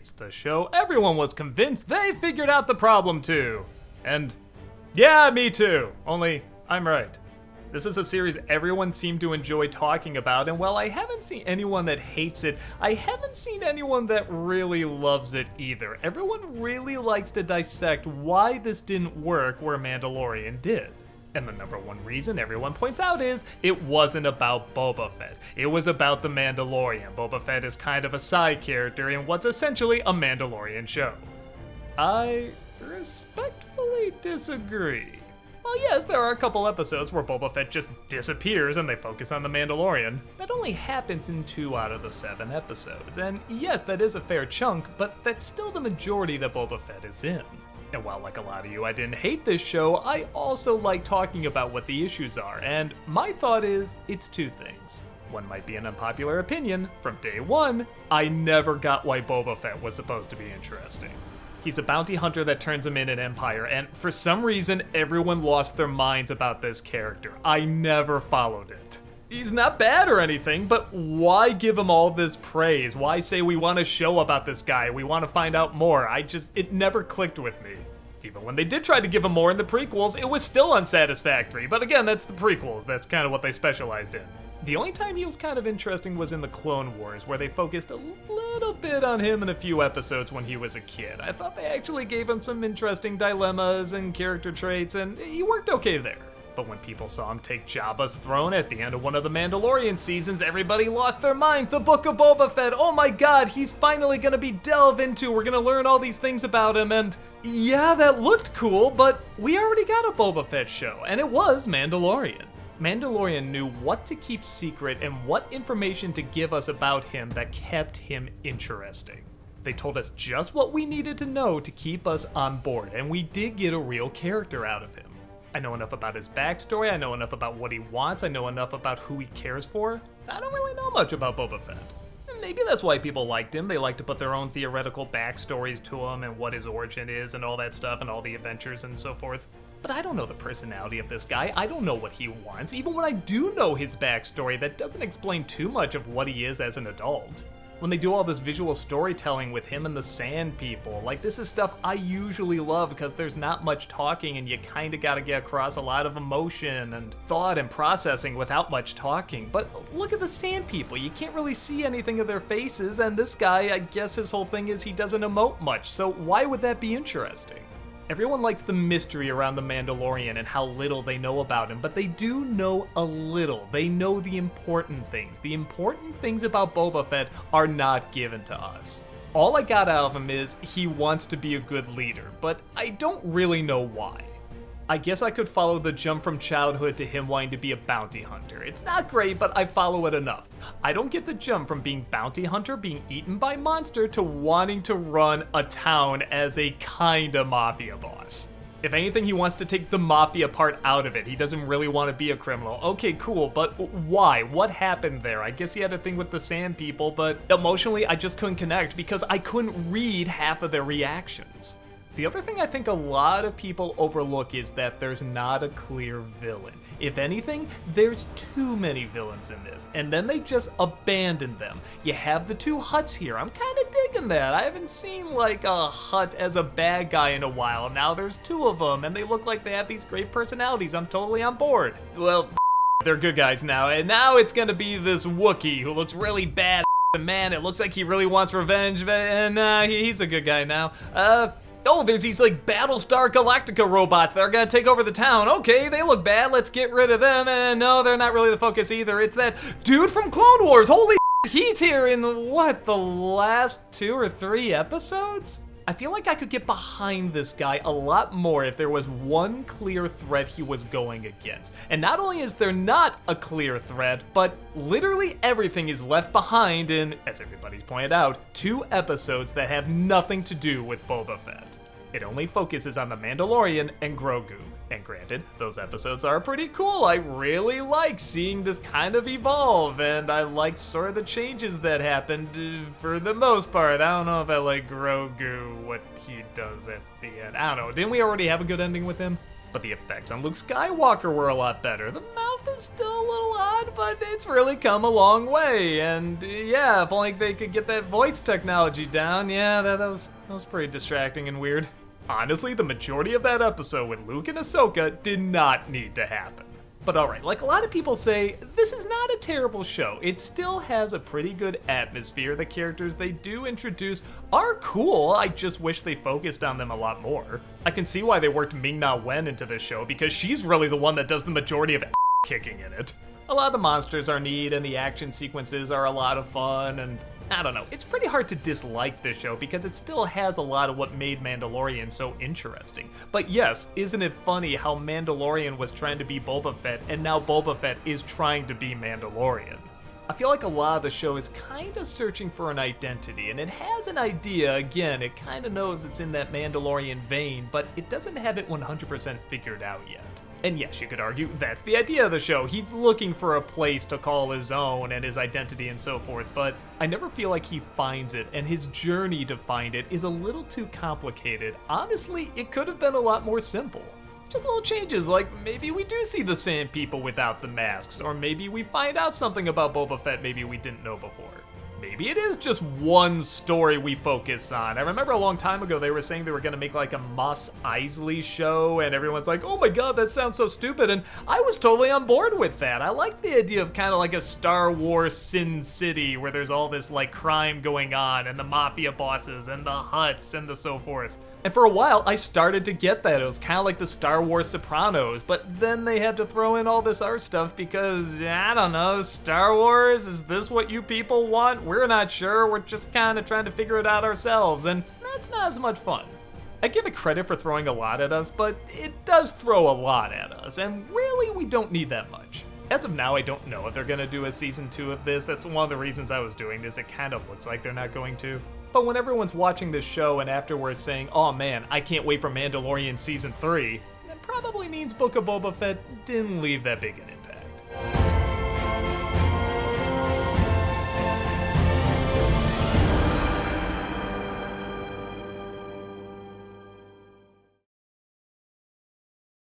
It's the show everyone was convinced they figured out the problem too. And yeah, me too, only I'm right. This is a series everyone seemed to enjoy talking about, and while I haven't seen anyone that hates it, I haven't seen anyone that really loves it either. Everyone really likes to dissect why this didn't work where Mandalorian did. And the number one reason everyone points out is it wasn't about Boba Fett. It was about the Mandalorian. Boba Fett is kind of a side character in what's essentially a Mandalorian show. I respectfully disagree. Well, yes, there are a couple episodes where Boba Fett just disappears and they focus on the Mandalorian. That only happens in 2 out of the 7 episodes. And yes, that is a fair chunk, but that's still the majority that Boba Fett is in. And while like a lot of you, I didn't hate this show, I also like talking about what the issues are, and my thought is, it's 2 things. One might be an unpopular opinion. From day one, I never got why Boba Fett was supposed to be interesting. He's a bounty hunter that turns him in an empire, and for some reason, everyone lost their minds about this character. I never followed it. He's not bad or anything, but why give him all this praise? Why say we want a show about this guy? We want to find out more. It never clicked with me. Even when they did try to give him more in the prequels, it was still unsatisfactory. But again, that's the prequels. That's kind of what they specialized in. The only time he was kind of interesting was in the Clone Wars, where they focused a little bit on him in a few episodes when he was a kid. I thought they actually gave him some interesting dilemmas and character traits, and he worked okay there. But when people saw him take Jabba's throne at the end of one of the Mandalorian seasons, everybody lost their minds. The Book of Boba Fett, oh my god, he's finally gonna be delved into. We're gonna learn all these things about him, and yeah, that looked cool, but we already got a Boba Fett show, and it was Mandalorian. Mandalorian knew what to keep secret and what information to give us about him that kept him interesting. They told us just what we needed to know to keep us on board, and we did get a real character out of him. I know enough about his backstory, I know enough about what he wants, I know enough about who he cares for. I don't really know much about Boba Fett. And maybe that's why people liked him. They like to put their own theoretical backstories to him and what his origin is and all that stuff and all the adventures and so forth. But I don't know the personality of this guy. I don't know what he wants. Even when I do know his backstory, that doesn't explain too much of what he is as an adult. When they do all this visual storytelling with him and the Sand People, like this is stuff I usually love because there's not much talking and you kinda gotta get across a lot of emotion and thought and processing without much talking. But look at the Sand People, you can't really see anything of their faces, and this guy, I guess his whole thing is he doesn't emote much, so why would that be interesting? Everyone likes the mystery around the Mandalorian and how little they know about him, but they do know a little. They know the important things. The important things about Boba Fett are not given to us. All I got out of him is he wants to be a good leader, but I don't really know why. I guess I could follow the jump from childhood to him wanting to be a bounty hunter. It's not great, but I follow it enough. I don't get the jump from being bounty hunter, being eaten by monster, to wanting to run a town as a kinda mafia boss. If anything, he wants to take the mafia part out of it. He doesn't really want to be a criminal. Okay, cool, but why? What happened there? I guess he had a thing with the Sand People, but emotionally, I just couldn't connect because I couldn't read half of their reactions. The other thing I think a lot of people overlook is that there's not a clear villain. If anything, there's too many villains in this, and then they just abandon them. You have the 2 Hutts here. I'm kind of digging that. I haven't seen like a Hutt as a bad guy in a while. Now there's 2 of them, and they look like they have these great personalities. I'm totally on board. Well, they're good guys now, and now it's gonna be this Wookiee who looks really bad. Man, it looks like he really wants revenge, and he's a good guy now. Oh, there's these like Battlestar Galactica robots that are gonna take over the town. Okay, they look bad, let's get rid of them. And no, they're not really the focus either. It's that dude from Clone Wars. Holy he's here in what, the last 2 or 3 episodes? I feel like I could get behind this guy a lot more if there was one clear threat he was going against. And not only is there not a clear threat, but literally everything is left behind in, as everybody's pointed out, 2 episodes that have nothing to do with Boba Fett. It only focuses on the Mandalorian and Grogu. And granted, those episodes are pretty cool. I really like seeing this kind of evolve, and I like sort of the changes that happened for the most part. I don't know if I like Grogu, what he does at the end. I don't know. Didn't we already have a good ending with him? But the effects on Luke Skywalker were a lot better. The mouth is still a little odd, but it's really come a long way. And yeah, if only they could get that voice technology down, yeah, that was pretty distracting and weird. Honestly, the majority of that episode with Luke and Ahsoka did not need to happen. But alright, like a lot of people say, this is not a terrible show. It still has a pretty good atmosphere. The characters they do introduce are cool. I just wish they focused on them a lot more. I can see why they worked Ming-Na Wen into this show, because she's really the one that does the majority of kicking in it. A lot of the monsters are neat, and the action sequences are a lot of fun, and I don't know, it's pretty hard to dislike this show because it still has a lot of what made Mandalorian so interesting. But yes, isn't it funny how Mandalorian was trying to be Boba Fett and now Boba Fett is trying to be Mandalorian? I feel like a lot of the show is kind of searching for an identity, and it has an idea. Again, it kind of knows it's in that Mandalorian vein, but it doesn't have it 100% figured out yet. And yes, you could argue that's the idea of the show. He's looking for a place to call his own and his identity and so forth, but I never feel like he finds it, and his journey to find it is a little too complicated. Honestly, it could have been a lot more simple. Just little changes, like maybe we do see the Sand People without the masks, or maybe we find out something about Boba Fett maybe we didn't know before. Maybe it is just one story we focus on. I remember a long time ago they were saying they were going to make like a Mos Eisley show, and everyone's like, oh my god, that sounds so stupid, and I was totally on board with that. I like the idea of kind of like a Star Wars Sin City where there's all this like crime going on, and the mafia bosses, and the Hutts, and the so forth. And for a while, I started to get that. It was kind of like the Star Wars Sopranos, but then they had to throw in all this art stuff because, I don't know, Star Wars, is this what you people want? We're not sure. We're just kind of trying to figure it out ourselves, and that's not as much fun. I give it credit for throwing a lot at us, but it does throw a lot at us, and really, we don't need that much. As of now, I don't know if they're going to do a season 2 of this. That's one of the reasons I was doing this. It kind of looks like they're not going to. But when everyone's watching this show and afterwards saying, oh man, I can't wait for Mandalorian Season 3, that probably means Book of Boba Fett didn't leave that big an